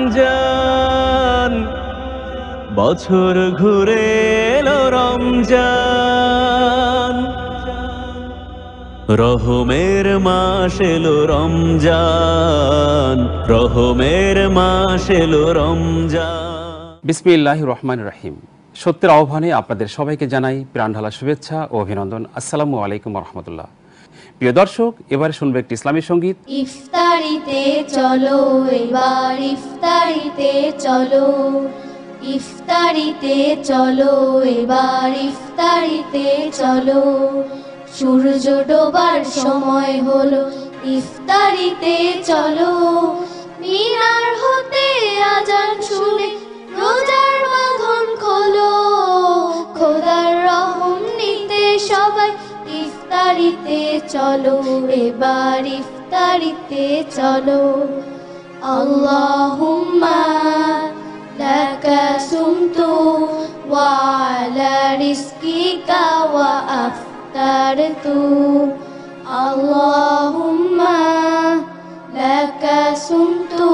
রমজান, বছর ঘুরে এলো রমজান, রহমের মাস এলো রমজান, রহমের মাস এলো রমজান। বিসমিল্লাহির রহমানির রহিম। সত্যের আহ্বানে আপনাদের সবাইকে জানাই প্রাণঢালা শুভেচ্ছা ও অভিনন্দন। আসসালামু আলাইকুম রহমতুল্লাহ। প্রিয় দর্শক, এবারে শুনবে একটি ইসলামী সঙ্গীত। ইফতারিতে চলো এবার ইফতারিতে চলো, ইফতারিতে চলো এবার ইফতারিতে চলো, সূর্য ডোবার সময় হলো ইফতারিতে চলো, মিনার হতে আজান শুনে রোজার বাঁধন খোলো, খোদার রহম নিতে সবাই ইফতারিতে চলো এবার ইফতারিতে চলো। আল্লাহুম্মা লাকা সুমতু ওয়া আলা রিজকিকা ওয়া আফতারতু, আল্লাহুম্মা লাকা সুমতু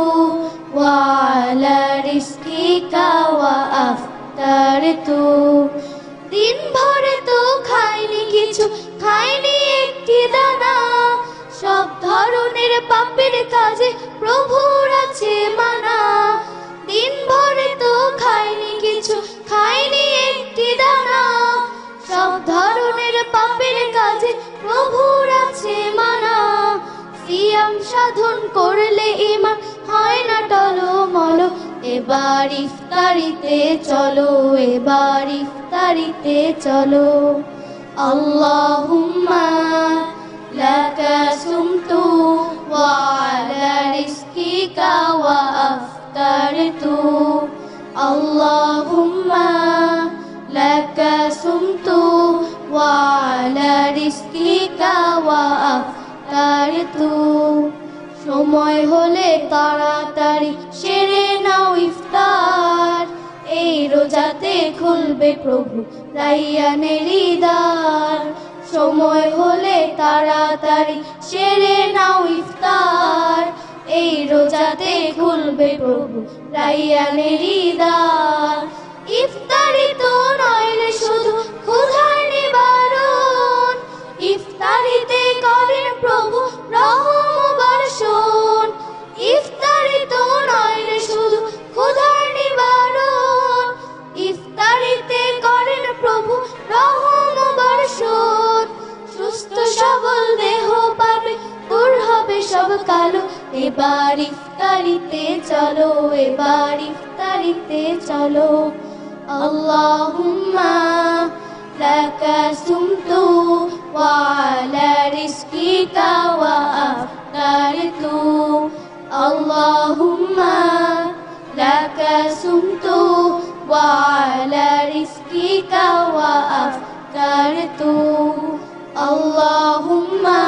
ওয়া আলা রিজকিকা ওয়া আফতারতু। দিন ভরে তো খাইনি কিছু, খাইনি একটি দানা, সব ধরনের পাপের কাজে প্রভুর আছে মানা। দিন ভরে তো খাইনি কিছু, খাইনি একটি দানা, সব ধরনের পাপের কাজে প্রভুর আছে মানা। সিয়াম সাধন করলে ঈমান হয় না টলমলো, এবার ইফতারিতে চলো এবার ইফতারিতে চলো। আল্লাহুম্মা লাকা সুমতু ওয়া আলা রিজকিকা ওয়া আফতারতু, আল্লাহুম্মা লাকা সুমতু ওয়া আলা রিজকিকা ওয়া আফতারতু। সময় হলে তাড়াতাড়ি সেরে নাও ইফতার, এই রোজাতে খুলবে প্রভু রাইয়ানেরই দ্বার। সময় হলে তাড়াতাড়ি সেরে নাও ইফতার, এই রোজাতে খুলবে প্রভু রাইয়ানেরই দ্বার। ইফতারি তো নয় রে শুধু ক্ষুধার নিবারণ, ইফতারিতে করেন প্রভু রহম বর্ষণ। ইফতারি তো নয় রে শুধু ক্ষুধার নিবারণ, ইফতারিতে করেন প্রভু রহম বর্ষণ। সুস্থ সবল দেহ পাবে, দূর হবে সব কালো, এবার ইফতারিতে চলো এবার ইফতারিতে চলো। আল্লাহুম্মা লাকা সুমতু ওয়া আলা রিজকিকা ওয়া আফতারতু, আল্লাহুম্মা লাকা সুমতু ওয়া আলা রিজকিকা ওয়া আফতারতু, আল্লাহুম্মা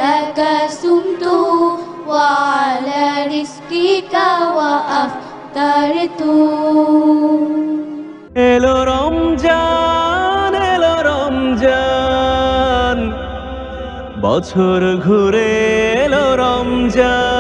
লাকা সুমতু ওয়া আলা রিজকিকা ওয়া আফতারতু। এলো রমজান, এলো রমজান, বছর ঘুরে এলো রমজান,